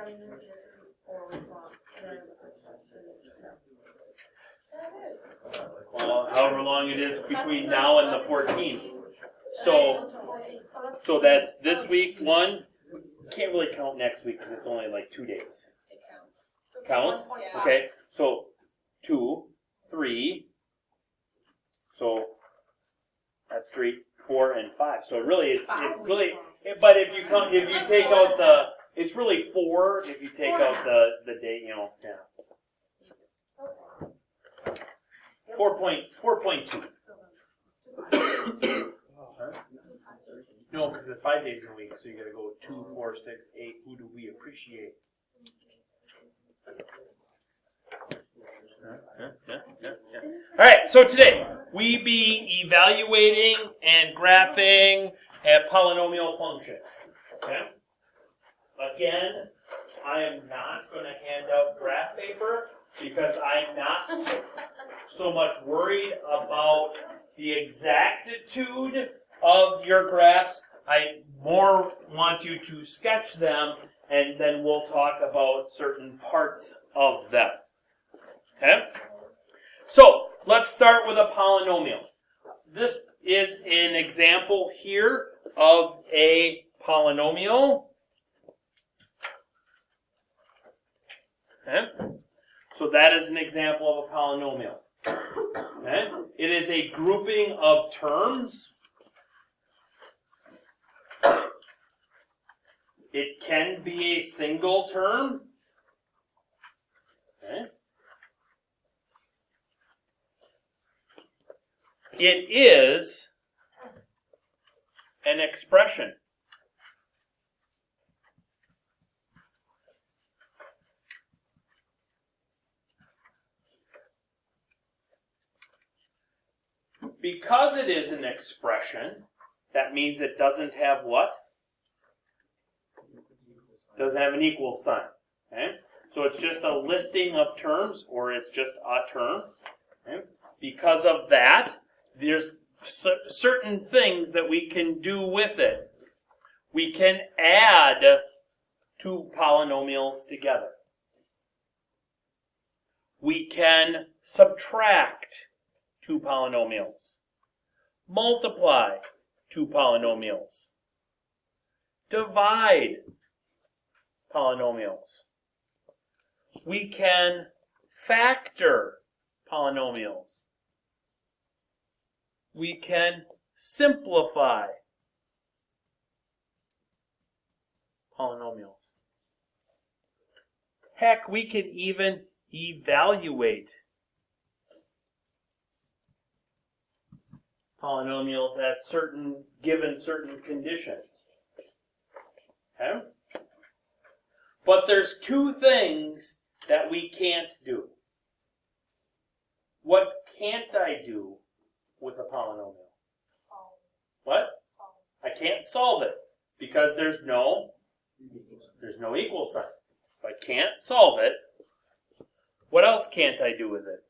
sending this is for response, and then the first step. That is. Well, however long it is between now and the 14th. So that's this week, one. Can't really count next week because it's only like 2 days. It counts. Counts? Yeah. Okay, so 2, 3. So that's 3, 4, and 5. So really, it's really. But if you take out the, it's really 4 if you take out the day, yeah. 4.2. No, because it's 5 days in a week, so you got to go 2, 4, 6, 8. Who do we appreciate? All right, so today we be evaluating and graphing at polynomial functions. Okay. Again, I am not going to hand out graph paper because I'm not so much worried about the exactitude of your graphs. I more want you to sketch them, and then we'll talk about certain parts of them. Okay? So, let's start with a polynomial. This is an example here of a polynomial. Okay? So that is an example of a polynomial. Okay? It is a grouping of terms. It can be a single term. Okay? It is an expression. Because it is an expression, that means it doesn't have what? Doesn't have an equal sign. Okay? So it's just a listing of terms, or it's just a term. Okay? Because of that, there's certain things that we can do with it. We can add two polynomials together. We can subtract two polynomials. Multiply two polynomials. Divide polynomials. We can factor polynomials. We can simplify polynomials. Heck, we can even evaluate polynomials at given certain conditions. Okay? But there's two things that we can't do. What can't I do with a polynomial? What? I can't solve it because there's no equal sign. If I can't solve it, what else can't I do with it?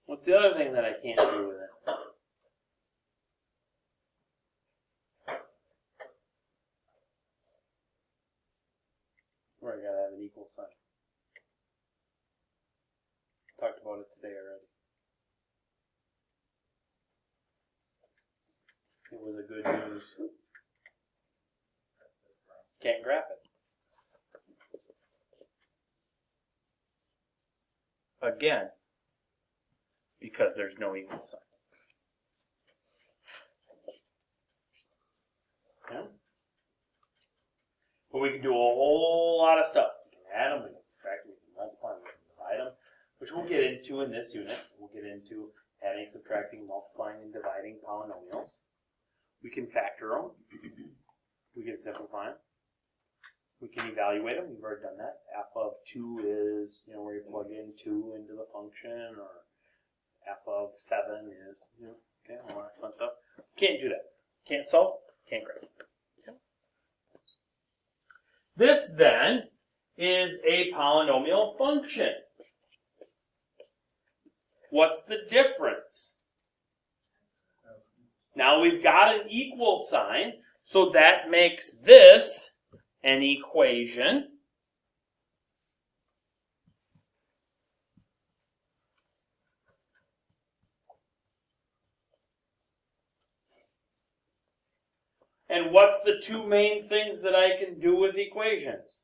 What's the other thing that I can't do with it? Where I gotta have an equal sign. Talked about it today already. It was a good news. Can't graph it. Again, because there's no equal sign. Okay? But we can do a whole lot of stuff. We can add them, we can subtract them, we can multiply them, we can divide them, which we'll get into in this unit. We'll get into adding, subtracting, multiplying, and dividing polynomials. We can factor them. We can simplify them. We can evaluate them. We've already done that. F of 2 is, where you plug in 2 into the function, or F of 7 is, okay, all that fun stuff. Can't do that. Can't solve, can't graph. Okay. This then is a polynomial function. What's the difference? Now we've got an equal sign, so that makes this an equation. And what's the two main things that I can do with equations?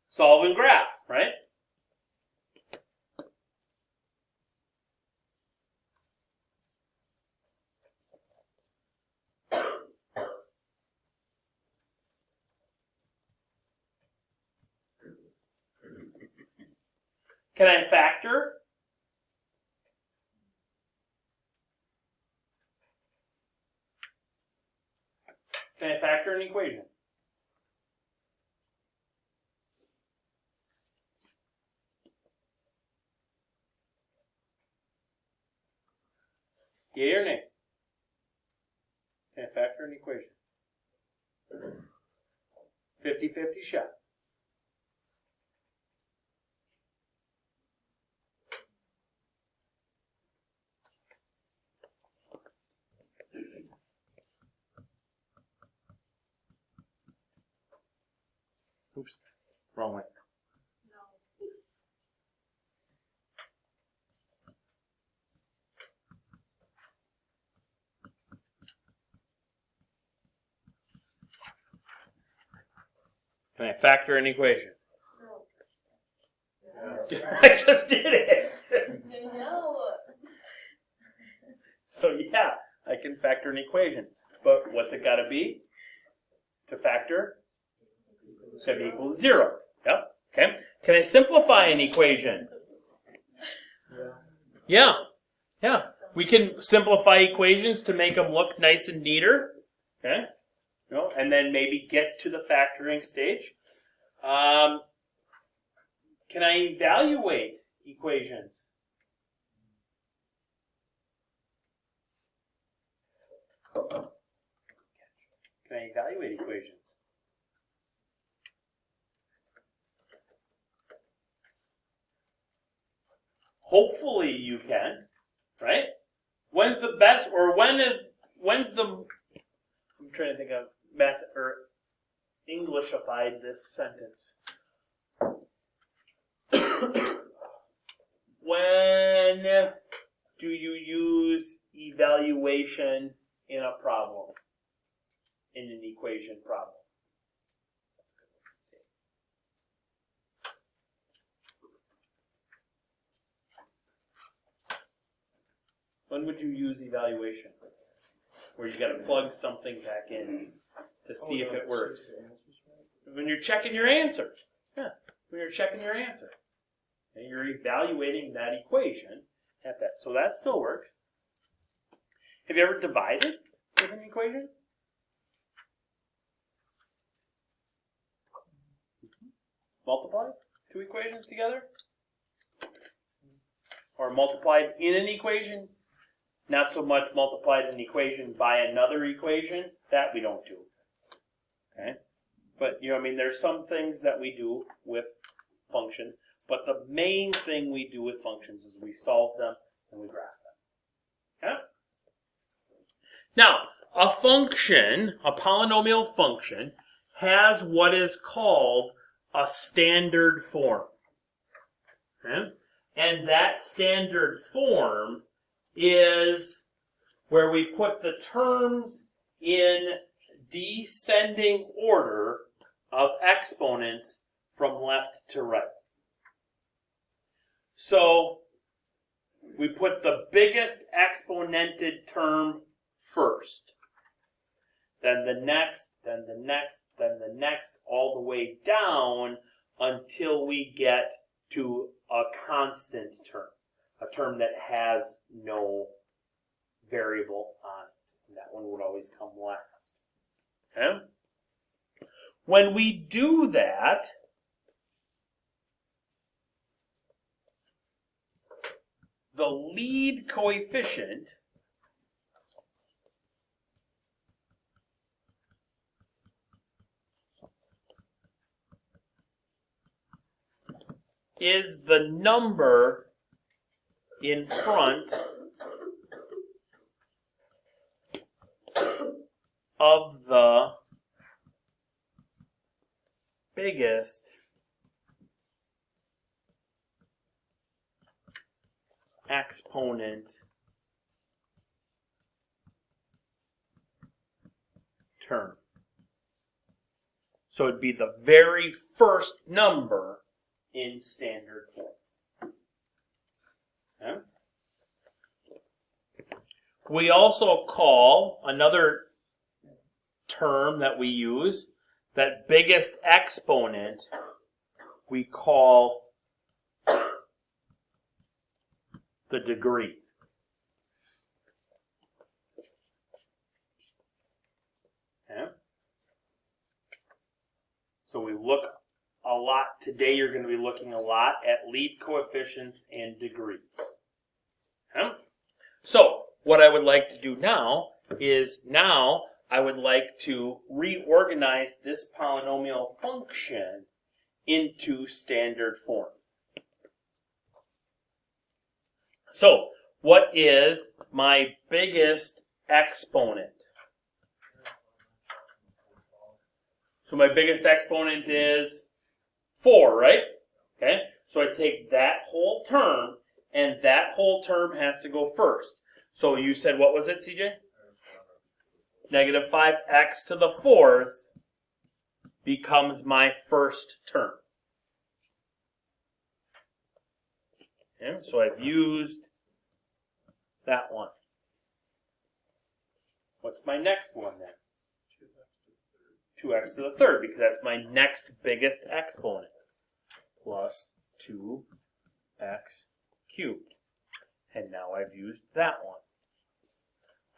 Solve and graph, right? Can I factor? Can I factor an equation? Yay or nay? Can I factor an equation? 50-50 shot. Oops, wrong way. No. Can I factor an equation? No. I just did it. No. So yeah, I can factor an equation. But what's it got to be? To factor? It's got to be equal to 0. Yep. Okay. Can I simplify an equation? Yeah. Yeah. We can simplify equations to make them look nice and neater. Okay. You know, and then maybe get to the factoring stage. Can I evaluate equations? Can I evaluate equations? Hopefully you can, right? When's the best, or when's the, I'm trying to think of math or Englishified this sentence. When do you use evaluation in a problem? In an equation problem? When would you use evaluation? Where you got to plug something back in to see if it works. When you're checking your answer. Yeah, when you're checking your answer. And you're evaluating that equation at that. So that still works. Have you ever divided with an equation? Multiplied two equations together? Or multiplied in an equation? Not so much multiplied an equation by another equation. That we don't do. Okay? But, you know, I mean, there's some things that we do with functions, but the main thing we do with functions is we solve them and we graph them. Okay? Now, a function, a polynomial function, has what is called a standard form. Okay? And that standard form is where we put the terms in descending order of exponents from left to right. So we put the biggest exponented term first, then the next, then the next, then the next, all the way down until we get to a constant term, a term that has no variable on it. And that one would always come last. Okay? When we do that, the lead coefficient is the number in front of the biggest exponent term. So it'd be the very first number in standard form. Okay? We also call another term that we use, that biggest exponent, we call the degree. Okay? So we look a lot, today you're going to be looking a lot at lead coefficients and degrees. Okay? So what I would like to do now is I would like to reorganize this polynomial function into standard form. So what is my biggest exponent? So my biggest exponent is 4, right? Okay, so I take that whole term, and that whole term has to go first. So you said, what was it, CJ? Negative 5x to the 4th becomes my first term. Okay, so I've used that one. What's my next one then? 2x to the 3rd, because that's my next biggest exponent. Plus 2x cubed. And now I've used that one.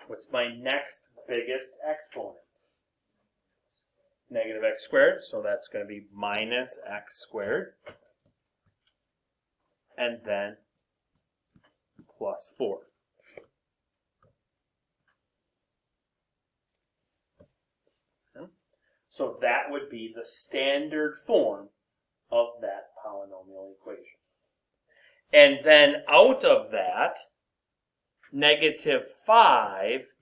What's my next biggest exponent? Negative x squared, so that's going to be minus x squared. And then plus 4. Okay. So that would be the standard form of that polynomial equation. And then out of that, negative 5,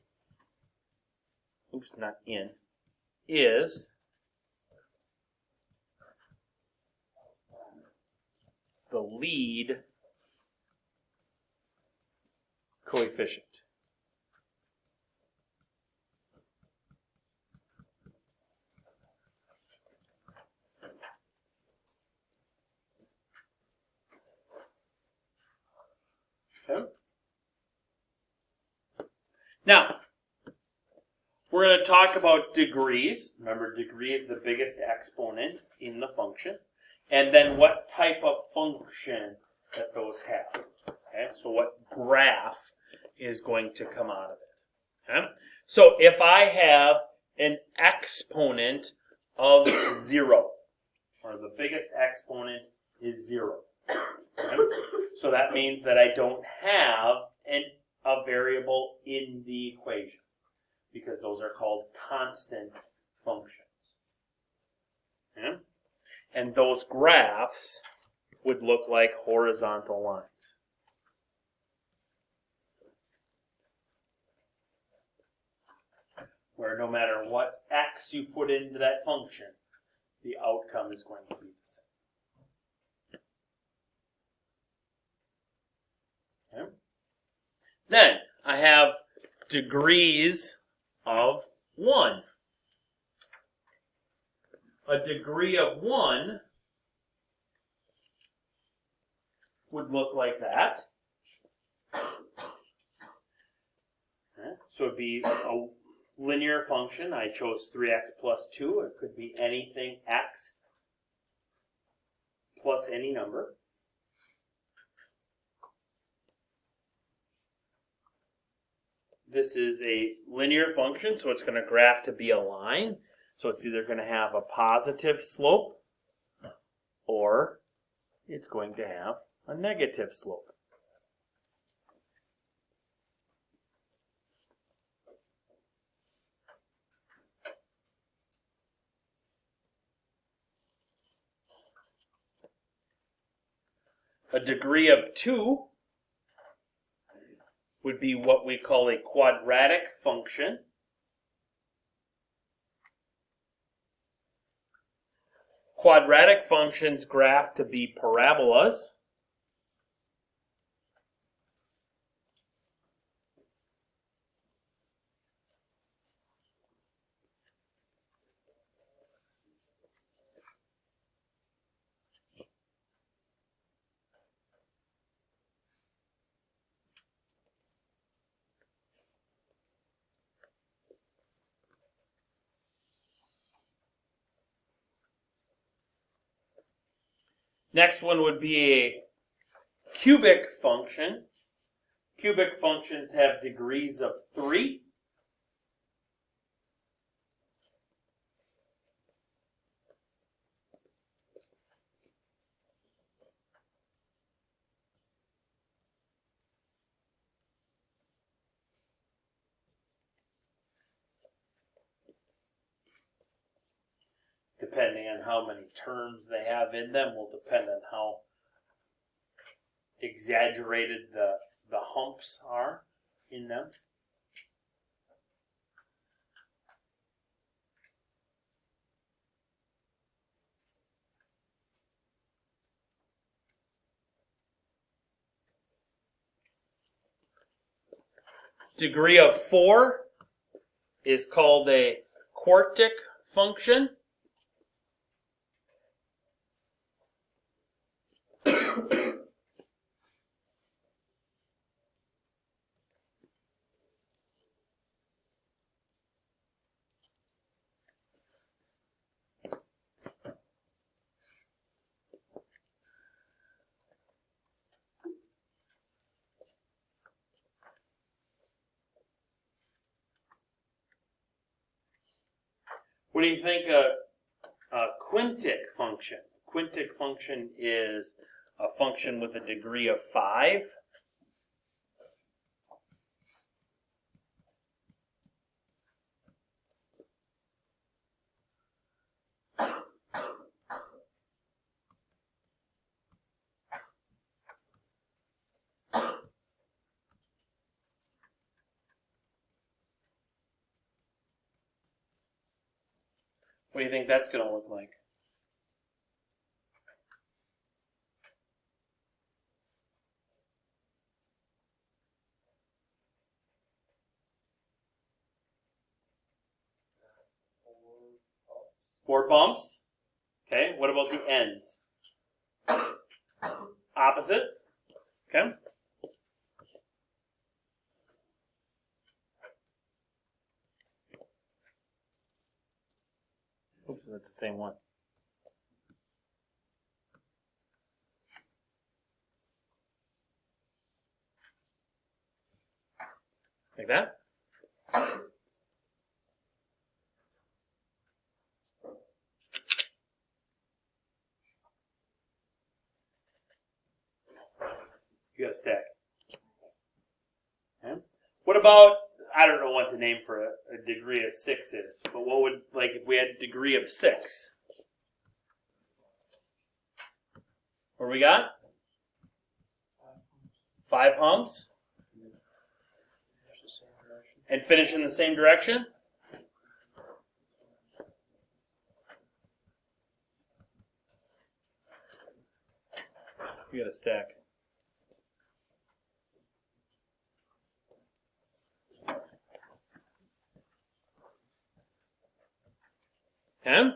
is the lead coefficient. Okay. Now, we're going to talk about degrees. Remember, degree is the biggest exponent in the function. And then what type of function that those have. Okay? So what graph is going to come out of it. Okay? So if I have an exponent of 0, or the biggest exponent is 0. Okay? So that means that I don't have a variable in the equation, because those are called constant functions. Okay? And those graphs would look like horizontal lines. Where no matter what x you put into that function, the outcome is going to be the same. Okay? Then I have degrees of 1. A degree of 1 would look like that. Okay. So it would be a linear function. I chose 3x plus 2. It could be anything x plus any number. This is a linear function, so it's going to graph to be a line. So it's either going to have a positive slope or it's going to have a negative slope. A degree of 2 would be what we call a quadratic function. Quadratic functions graph to be parabolas. Next one would be a cubic function. Cubic functions have degrees of 3. Depending on how many terms they have in them will depend on how exaggerated the humps are in them. Degree of 4 is called a quartic function. What do you think a quintic function? Quintic function is a function with a degree of 5. What do you think that's going to look like? Four bumps. Okay, what about the ends? Opposite. Okay. Oops, that's the same one. Like that? You got a stack. Okay. What about, I don't know what the name for a degree of 6 is, but what would, like if we had a degree of 6? What do we got? 5 humps. And finish in the same direction? You got a stack. Okay?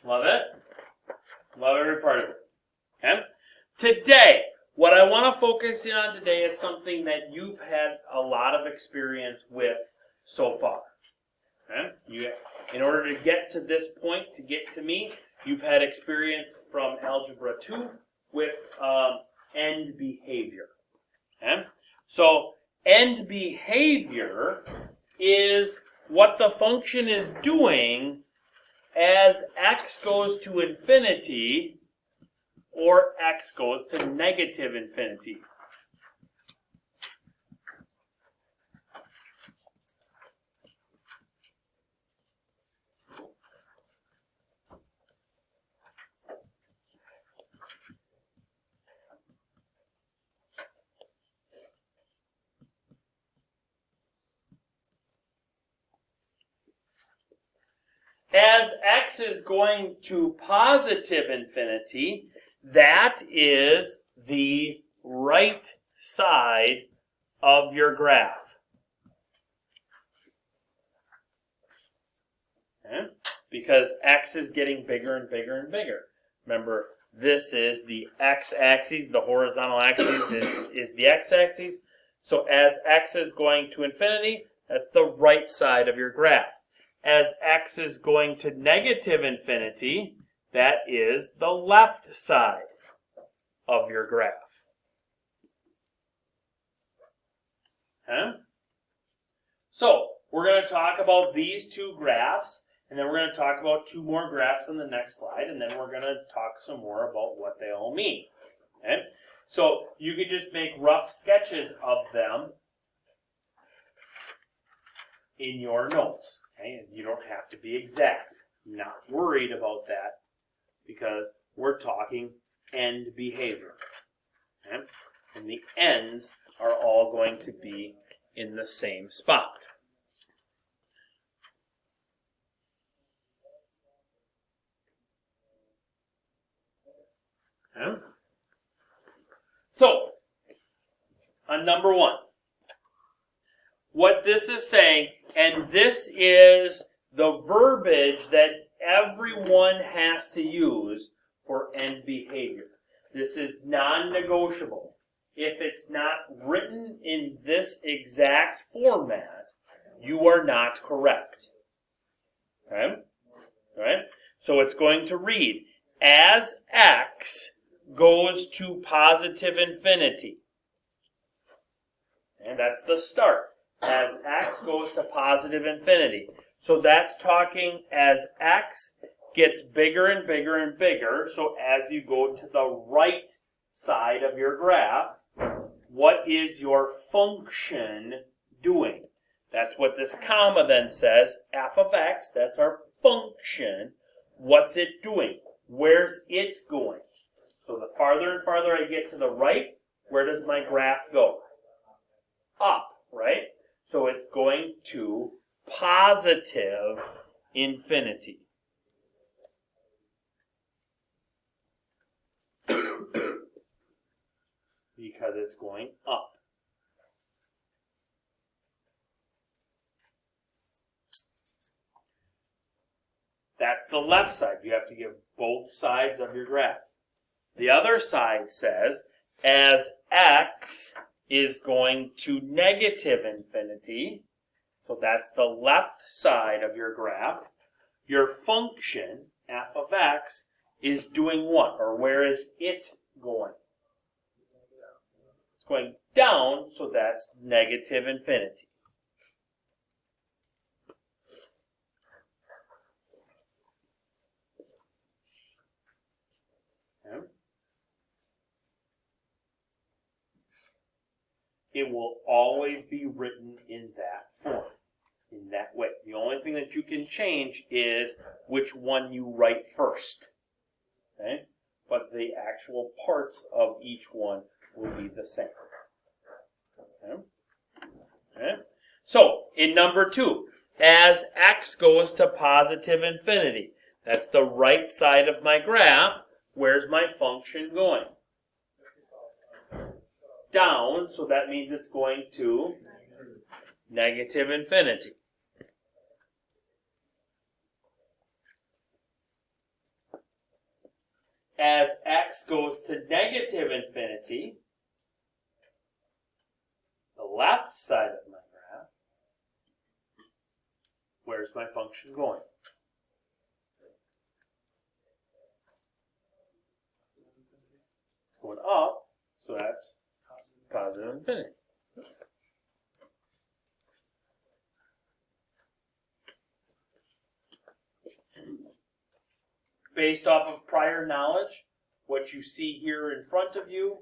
Love it? Love every part of it. Okay? Today, what I want to focus in on today is something that you've had a lot of experience with so far. Okay? In order to get to this point, to get to me, you've had experience from Algebra 2 with end behavior. Okay? So, end behavior is what the function is doing as x goes to infinity or x goes to negative infinity. as x is going to positive infinity, that is the right side of your graph. Okay? Because x is getting bigger and bigger and bigger. Remember, this is the x-axis, the horizontal axis is the x-axis. So as x is going to infinity, that's the right side of your graph. As x is going to negative infinity, that is the left side of your graph. Okay? So, we're going to talk about these two graphs, and then we're going to talk about two more graphs on the next slide, and then we're going to talk some more about what they all mean. Okay? So, you can just make rough sketches of them in your notes. Okay? And you don't have to be exact. I'm not worried about that because we're talking end behavior. Okay? And the ends are all going to be in the same spot. Okay? So, on number one, what this is saying, and this is the verbiage that everyone has to use for end behavior. This is non-negotiable. If it's not written in this exact format, you are not correct. Okay? All right? So it's going to read, as x goes to positive infinity. And that's the start. As x goes to positive infinity. So that's talking as x gets bigger and bigger and bigger. So as you go to the right side of your graph, what is your function doing? That's what this comma then says. F of x, that's our function. What's it doing? Where's it going? So the farther and farther I get to the right, where does my graph go? Up, right? So it's going to positive infinity. Because it's going up. That's the left side. You have to give both sides of your graph. The other side says, as x is going to negative infinity, so that's the left side of your graph, your function, f of x, is doing what? Or where is it going? It's going down, so that's negative infinity. Okay. It will always be written in that form, in that way. The only thing that you can change is which one you write first. Okay? But the actual parts of each one will be the same. Okay? Okay? So, in number 2, as x goes to positive infinity, that's the right side of my graph, where's my function going? Down, so that means it's going to negative infinity. As x goes to negative infinity, the left side of my graph, where's my function going? It's going up, so that's positive infinity. Based off of prior knowledge, what you see here in front of you,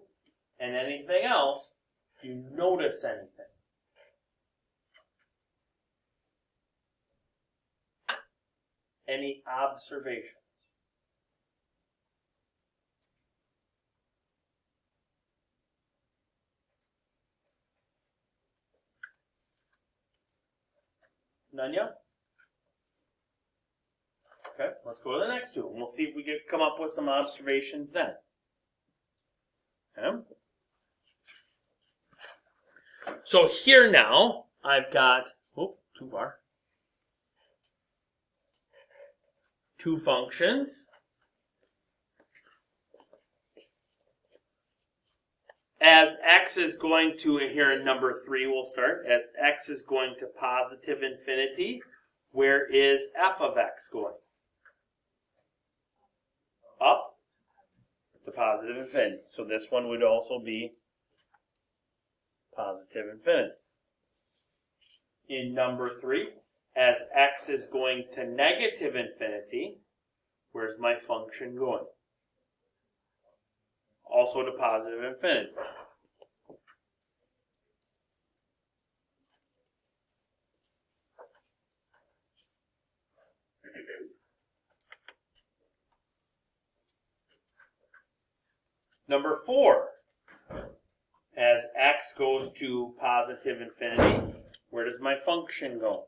and anything else, do you notice anything? Any observations? Nanya? Okay, let's go to the next two, and we'll see if we can come up with some observations then. Okay. So here now, I've got, too far. Two functions. As x is going to, here in number 3 we'll start, as x is going to positive infinity, where is f of x going? Up to positive infinity. So this one would also be positive infinity. In number 3, as x is going to negative infinity, where's my function going? Also to positive infinity. Number 4, as x goes to positive infinity, where does my function go?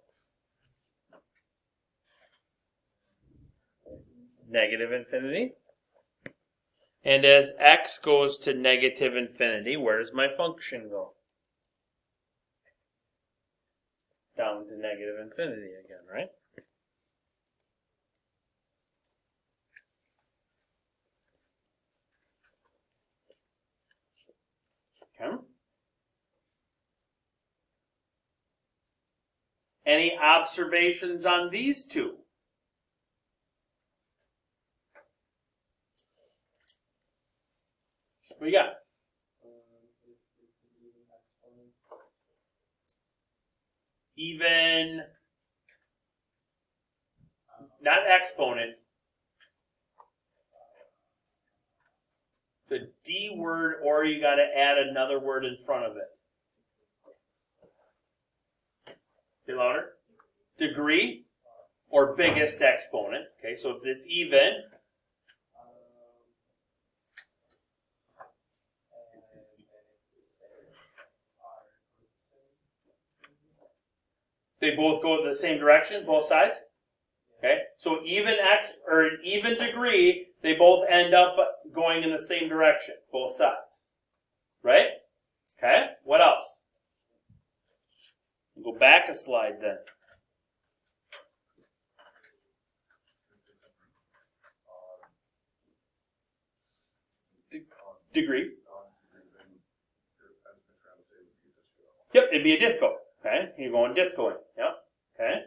Negative infinity. And as x goes to negative infinity, where does my function go? Down to negative infinity again, right? Okay. Any observations on these two? What do you got? Even, not exponent. The D word, or you got to add another word in front of it. Say louder. Degree or biggest exponent. Okay, so if it's even, they both go the same direction, both sides. Okay, so even x or even degree, they both end up going in the same direction, both sides. Right? Okay, what else? Go back a slide then. Degree. Yep, it'd be a disco. Okay, you're going discoing. Yep. Okay,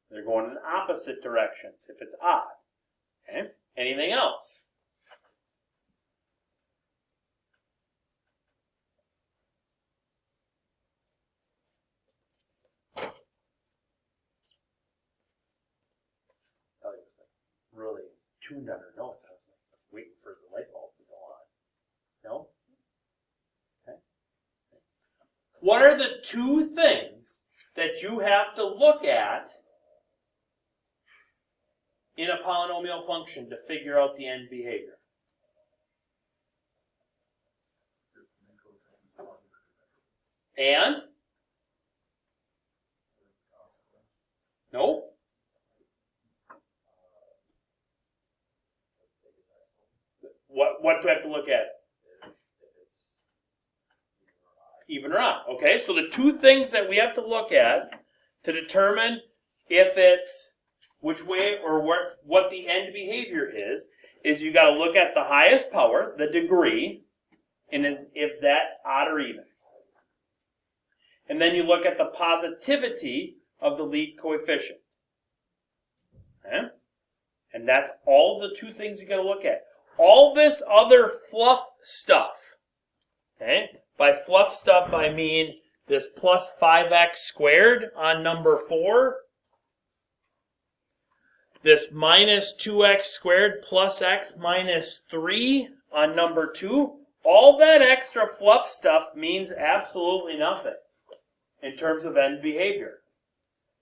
they're going in opposite directions if it's odd. Okay, anything else? Ellie was like really tuned on her notes. I was like waiting for the light bulb to go on. No? Okay. What are the two things that you have to look at in a polynomial function to figure out the end behavior? And? No? What do I have to look at? Even or odd. Okay, so the two things that we have to look at to determine if it's which way or what the end behavior is you got to look at the highest power, the degree, and if that odd or even. And then you look at the positivity of the lead coefficient. Okay? And that's all the two things you got to look at. All this other fluff stuff, okay? By fluff stuff, I mean this plus 5x squared on number 4, this minus 2x squared plus x minus 3 on number 2. All that extra fluff stuff means absolutely nothing in terms of end behavior,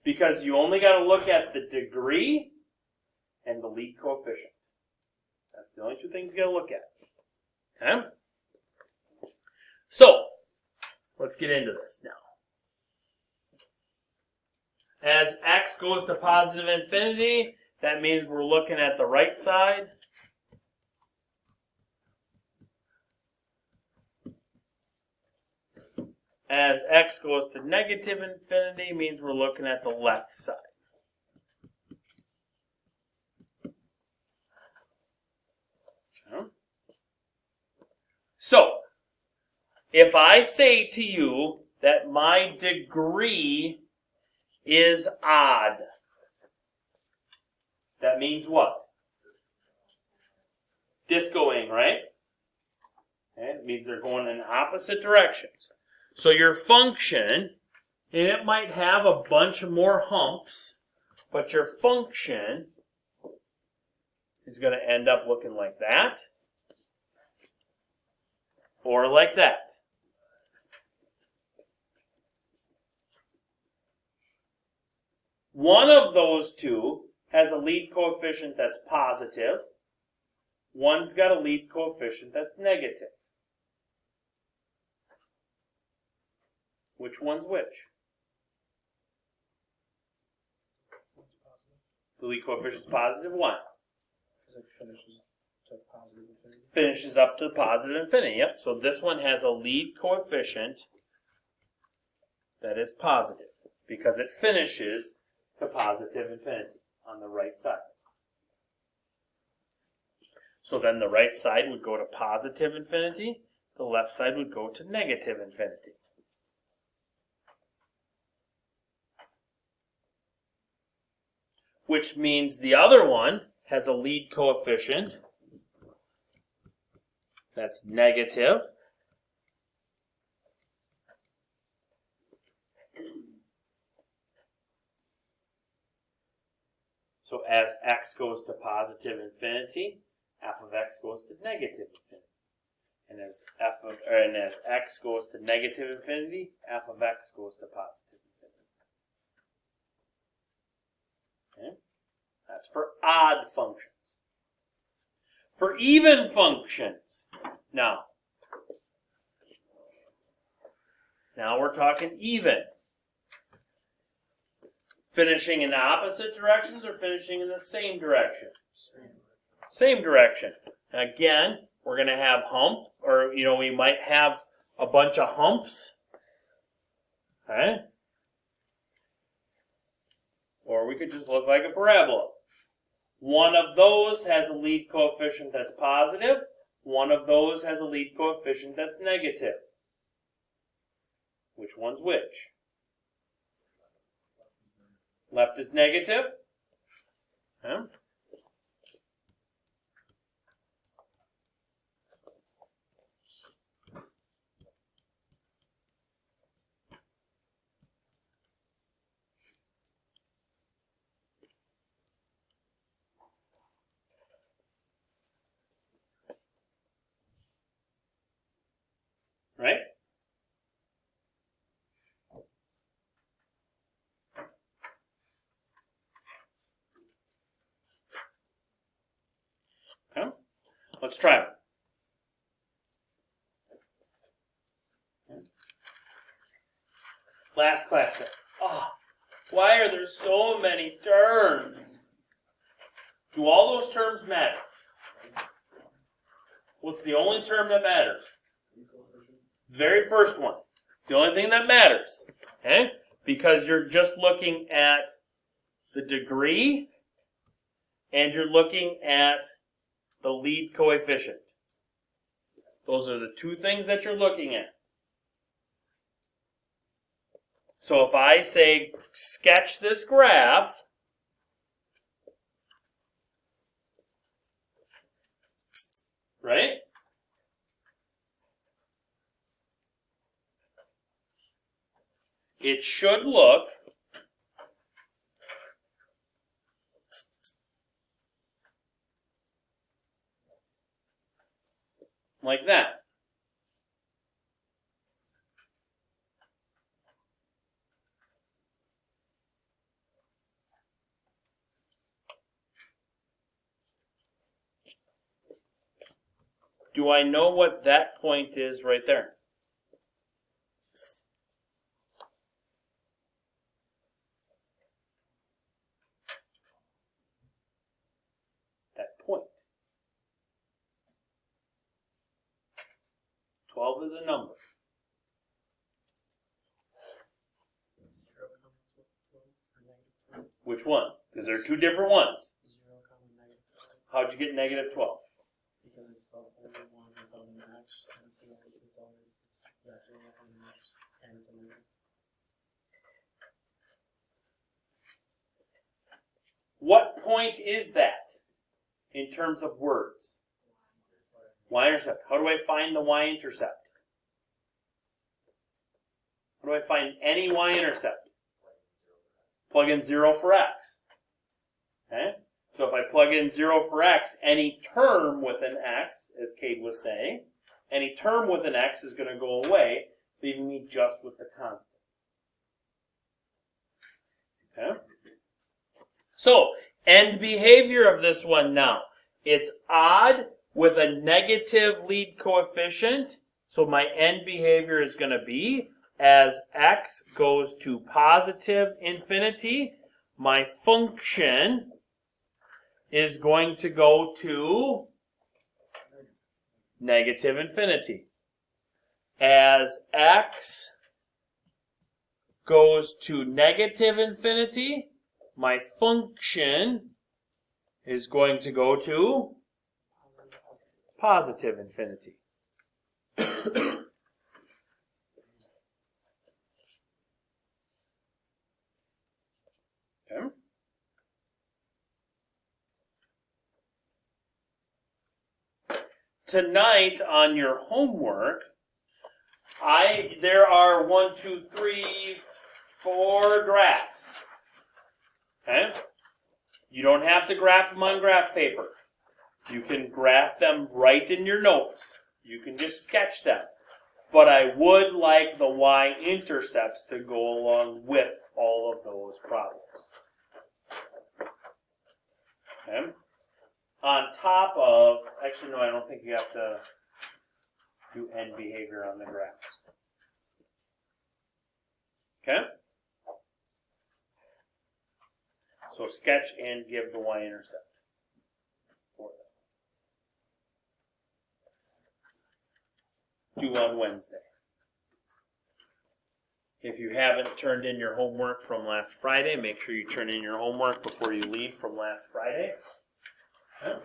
because you only got to look at the degree and the lead coefficient. That's the only two things you got to look at. Okay? So, let's get into this now. As x goes to positive infinity, that means we're looking at the right side. As x goes to negative infinity means we're looking at the left side. So, if I say to you that my degree is odd, that means what? Discoing, right? Okay, it means they're going in opposite directions. So your function, and it might have a bunch more humps, but your function is going to end up looking like that, or like that. One of those two has a lead coefficient that's positive. One's got a lead coefficient that's negative. Which one's which? The lead coefficient's positive one. Because it finishes to positive infinity. Finishes up to positive infinity. Yep. So this one has a lead coefficient that is positive because it finishes to positive infinity on the right side. So then the right side would go to positive infinity. The left side would go to negative infinity. Which means the other one has a lead coefficient that's negative. So as x goes to positive infinity, f of x goes to negative infinity. And as x goes to negative infinity, f of x goes to positive infinity. Okay? That's for odd functions. For even functions, now we're talking even. Finishing in opposite directions or finishing in the same direction? Same direction. Again, we're going to have hump, or we might have a bunch of humps. Okay? Or we could just look like a parabola. One of those has a lead coefficient that's positive. One of those has a lead coefficient that's negative. Which one's which? Left is negative. Okay. Right? Okay. Let's try it. Okay. Last class. Oh, why are there so many terms? Do all those terms matter? What's the only term that matters? Very first one. It's the only thing that matters. Okay? Because you're just looking at the degree and you're looking at the lead coefficient. Those are the two things that you're looking at. So if I say sketch this graph, right? It should look like that. Do I know what that point is right there? 12 is a number. Which one? Because there are two different ones. 0, -12. How'd you get negative 12? Because it's the only one without an X, and it's the only, it's only, it's, yeah, it's the only one with an X, and it's a negative. What point is that in terms of words? Y-intercept. How do I find the y-intercept? How do I find any y-intercept? Plug in 0 for x. Okay? So if I plug in 0 for x, any term with an x, as Kate was saying, any term with an x is going to go away, leaving me just with the constant. Okay? So, end behavior of this one now. It's odd with a negative lead coefficient. So my end behavior is going to be, as x goes to positive infinity, my function is going to go to negative infinity. As x goes to negative infinity, my function is going to go to positive infinity. Okay. Tonight on your homework, there are 1, 2, 3, 4 graphs. Okay? You don't have to graph them on graph paper. You can graph them right in your notes. You can just sketch them. But I would like the y-intercepts to go along with all of those problems. Okay? On top of, actually no, I don't think you have to do end behavior on the graphs. Okay? So sketch and give the y-intercept for them. Due on Wednesday. If you haven't turned in your homework from last Friday, make sure you turn in your homework before you leave from last Friday. Okay.